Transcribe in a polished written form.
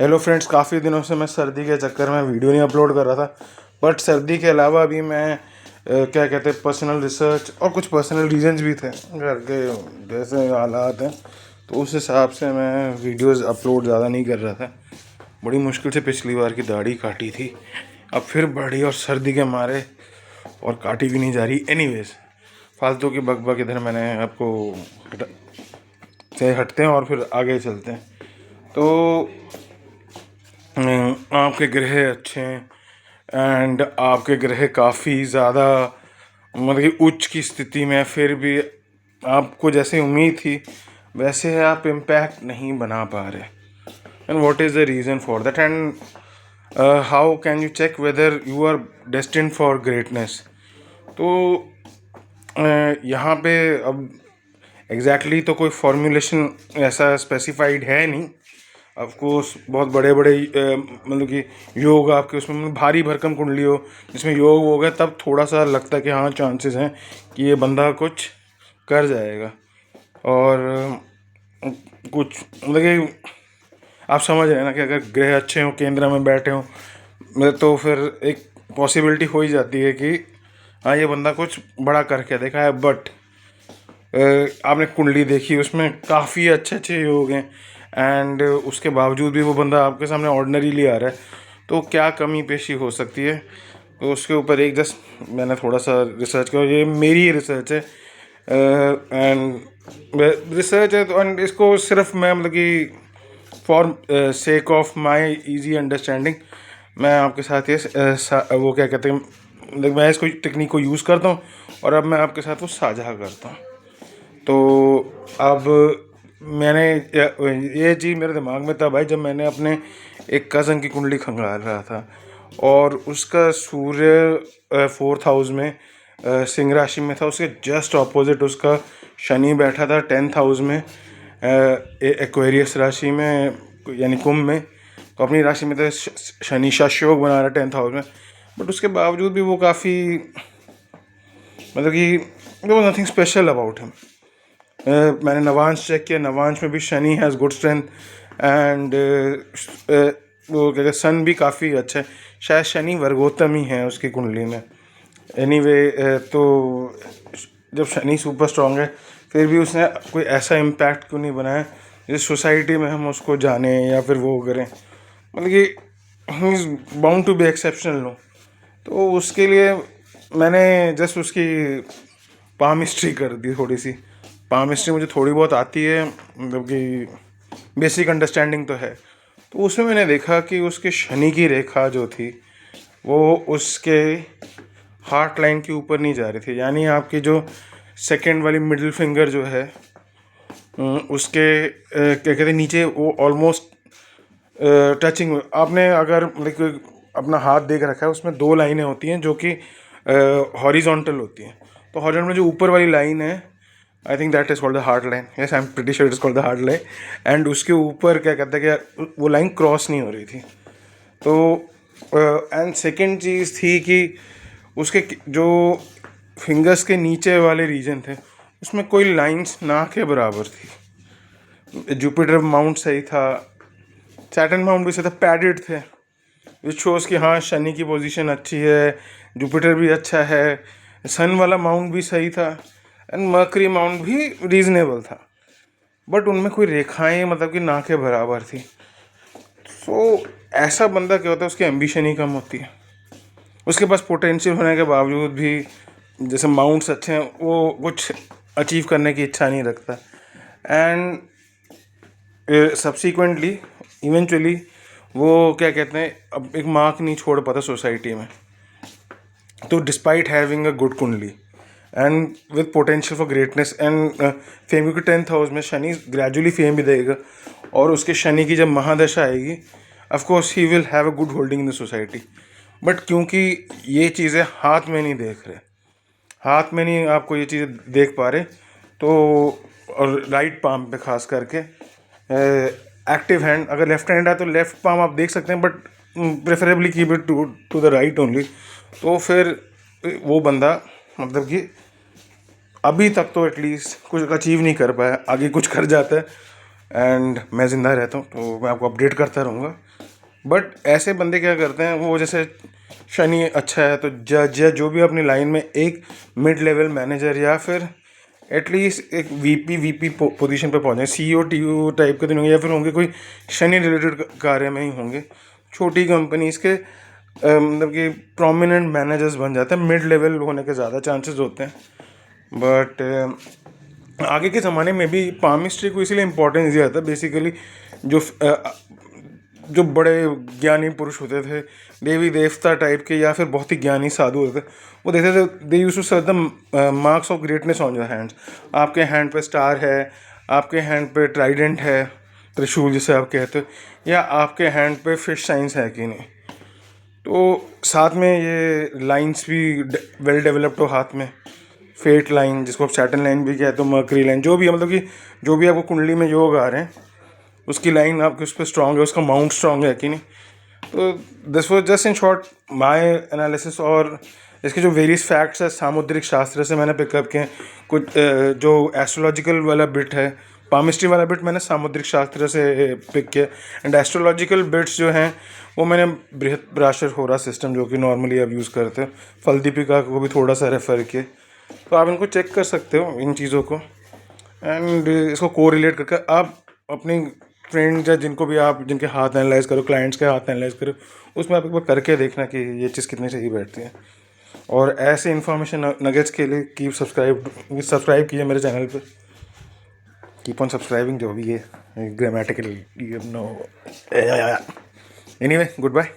Hello friends, काफ़ी दिनों से मैं सर्दी के चक्कर में वीडियो नहीं अपलोड कर रहा था। बट सर्दी के अलावा अभी मैं क्या कहते हैं, पर्सनल रिसर्च और कुछ पर्सनल रीजंस भी थे घर के, जैसे हालात हैं, तो उस हिसाब से मैं वीडियोस अपलोड ज़्यादा नहीं कर रहा था। बड़ी मुश्किल से पिछली बार की दाढ़ी काटी थी, अब फिर बढ़ी और सर्दी के मारे और काटी भी नहीं जा रही। एनीवेज, फालतू की बकबक इधर मैंने आपको से हटते हैं और फिर आगे चलते हैं। तो आपके ग्रह अच्छे हैं एंड आपके ग्रह काफ़ी ज़्यादा मतलब कि उच्च की स्थिति में, फिर भी आपको जैसे उम्मीद थी वैसे आप इम्पैक्ट नहीं बना पा रहे। And what is the reason for that, and how can you check whether you are destined for greatness. तो यहाँ पे अब एग्जैक्टली तो कोई फॉर्मूलेशन ऐसा स्पेसिफाइड है नहीं। ऑफकोर्स बहुत बड़े बड़े मतलब कि योग आपके उसमें मतलब भारी भरकम कुंडली हो जिसमें योग हो गया, तब थोड़ा सा लगता है कि हाँ चांसेस हैं कि ये बंदा कुछ कर जाएगा। और कुछ मतलब कि आप समझ रहे हैं ना कि अगर ग्रह अच्छे हों, केंद्र में बैठे हों, तो फिर एक पॉसिबिलिटी हो ही जाती है कि हाँ ये बंदा कुछ बड़ा करके देखा है। बट आपने कुंडली देखी, उसमें काफ़ी अच्छे अच्छे योग हैं एंड उसके बावजूद भी वो बंदा आपके सामने ऑर्डिनरीली आ रहा है, तो क्या कमी पेशी हो सकती है। तो उसके ऊपर एक जस्ट मैंने थोड़ा सा रिसर्च किया, ये मेरी रिसर्च है एंड रिसर्च है, तो एंड इसको सिर्फ मैं मतलब कि for sake of my easy understanding मैं आपके साथ ये वो क्या कहते हैं, मतलब मैं इसको टेक्निक को यूज़ करता हूँ और अब मैं आपके साथ वो साझा करता हूँ। तो अब मैंने ये चीज़ मेरे दिमाग में तब आई जब मैंने अपने एक कज़न की कुंडली खंगाल रहा था और उसका सूर्य 4th हाउस में सिंह राशि में था। उसके जस्ट ऑपोजिट उसका शनि बैठा था 10th हाउस में एक्वेरियस राशि में, यानी कुंभ में। तो अपनी राशि में तो शनि शायोग बना रहा है 10th हाउस में, बट उसके बावजूद भी वो काफ़ी मतलब कि there was nothing special about him. मैंने नवांश चेक किया, नवांश में भी Shani has good strength and वो क्या कहते सन भी काफ़ी अच्छा है। शायद शनि वर्गोत्तम ही है उसकी कुंडली में। एनीवे तो जब शनि सुपर स्ट्रांग है फिर भी उसने कोई ऐसा इम्पैक्ट क्यों नहीं बनाया जिस सोसाइटी में हम उसको जाने या फिर वो करें, मतलब कि he is bound to be exceptional no. तो उसके लिए मैंने जस्ट उसकी पाम हिस्ट्री कर दी थोड़ी सी। पाम हिस्ट्री मुझे थोड़ी बहुत आती है, मतलब कि बेसिक अंडरस्टैंडिंग तो है। तो उसमें मैंने देखा कि उसके शनि की रेखा जो थी वो उसके हार्ट लाइन के ऊपर नहीं जा रही थी, यानी आपकी जो सेकेंड वाली मिडिल फिंगर जो है उसके क्या कहते हैं नीचे वो ऑलमोस्ट टचिंग। आपने अगर मतलब अपना हाथ देख रखा है, उसमें 2 लाइनें होती हैं जो कि हॉरिजॉन्टल होती हैं। तो हॉरिजॉन्टल में जो ऊपर वाली लाइन है, I think that is called the heart line. Yes, I am pretty sure it is called the heart line. And उसके ऊपर क्या कहते हैं कि वो लाइन क्रॉस नहीं हो रही थी। तो एंड सेकेंड चीज़ थी कि उसके जो फिंगर्स के नीचे वाले रीजन थे उसमें कोई लाइंस ना के बराबर थी। जुपिटर माउंट सही था, सैटर्न माउंट भी सही था, पैडेड थे, विच शोज़ कि हाँ शनि की पोजीशन अच्छी है, जुपिटर भी अच्छा है, सन वाला माउंट भी सही था एंड मर्करी माउंट भी रीजनेबल था। बट उनमें कोई रेखाएं मतलब कि ना के बराबर थी। सो ऐसा बंदा क्या होता है, उसकी एम्बिशन ही कम होती है। उसके पास पोटेंशियल होने के बावजूद भी जैसे माउंट्स अच्छे हैं वो कुछ अचीव करने की इच्छा नहीं रखता एंड सब्सिक्वेंटली इवेंचुअली वो क्या कहते हैं अब एक मार्क नहीं छोड़ पाता सोसाइटी में। तो डिस्पाइट हैविंग अ गुड कुंडली and with potential for greatness and fame, क्योंकि 10th हाउस में शनि ग्रेजुअली फेम भी देगा और उसके शनि की जब महादशा आएगी of course he will have a good holding in the society. But क्योंकि ये चीज़ें हाथ में नहीं देख रहे, हाथ में नहीं आपको ये चीज़ें देख पा रहे, तो और राइट पाम पे खास करके एक्टिव हैंड, अगर लेफ्ट हैंड है तो लेफ्ट पाम आप देख सकते हैं, but preferably keep it to the right only. तो फिर वो बंदा मतलब कि अभी तक तो एटलीस्ट कुछ अचीव नहीं कर पाया, आगे कुछ कर जाता है एंड मैं ज़िंदा रहता हूँ तो मैं आपको अपडेट करता रहूँगा। बट ऐसे बंदे क्या करते हैं, वो जैसे शनि अच्छा है तो जज या जो भी अपनी लाइन में एक मिड लेवल मैनेजर या फिर एटलीस्ट एक वीपी पोजीशन पे पहुँचे, सीईओ टीओ टाइप के तो नहीं होंगे, या फिर होंगे कोई शनि रिलेटेड कार्य में ही होंगे। छोटी कंपनीज के मतलब कि प्रोमिनेंट मैनेजर्स बन जाते हैं, मिड लेवल होने के ज़्यादा चांसेस होते हैं। बट आगे के ज़माने में भी पामिस्ट्री को इसीलिए इम्पोर्टेंस दिया जाता है बेसिकली, जो बड़े ज्ञानी पुरुष होते थे, देवी देवता टाइप के या फिर बहुत ही ज्ञानी साधु होते थे, वो देखते थे they used to search the marks of greatness on your hands. आपके हैंड पे स्टार है, आपके हैंड पे ट्राइडेंट है, त्रिशूल जिसे आप कहते हो, या आपके हैंड पे फिश साइंस है कि नहीं। तो साथ में ये लाइंस भी वेल डेवलप्ड हो हाथ में, फेट लाइन जिसको आप सैटर्न लाइन भी कहते हो, मर्करी लाइन, जो भी है, मतलब कि जो भी आपको कुंडली में योग आ रहे हैं उसकी लाइन आपके उस पर स्ट्रॉन्ग है, उसका माउंट स्ट्रॉन्ग है कि नहीं। तो this was just in short my analysis. और इसके जो वेरियस फैक्ट्स है सामुद्रिक शास्त्र से मैंने पिकअप किए हैं। कुछ जो एस्ट्रोलॉजिकल वाला बिट है, पामिस्ट्री वाला बिट मैंने सामुद्रिक शास्त्र से पिक किया, एंड एस्ट्रोलॉजिकल बिट्स जो हैं वो मैंने बृहस्पति होरा सिस्टम जो कि नॉर्मली आप यूज़ करते हो, फल दीपिका को भी थोड़ा सा रेफ़र किए। तो आप इनको चेक कर सकते हो इन चीज़ों को, एंड इसको कोरिलेट करके आप अपनी फ्रेंड्स या जिनको भी आप जिनके हाथ एनालाइज करो, क्लाइंट्स के हाथ एनालाइज करो, उसमें आप एक बार करके देखना कि ये चीज़ कितनी सही बैठती है। और ऐसे इन्फॉर्मेशन नगेट्स के लिए सब्सक्राइब कीजिए मेरे चैनल पर। कीप ऑन सब्सक्राइबिंग, जो भी है grammatical, you know. Anyway, good bye.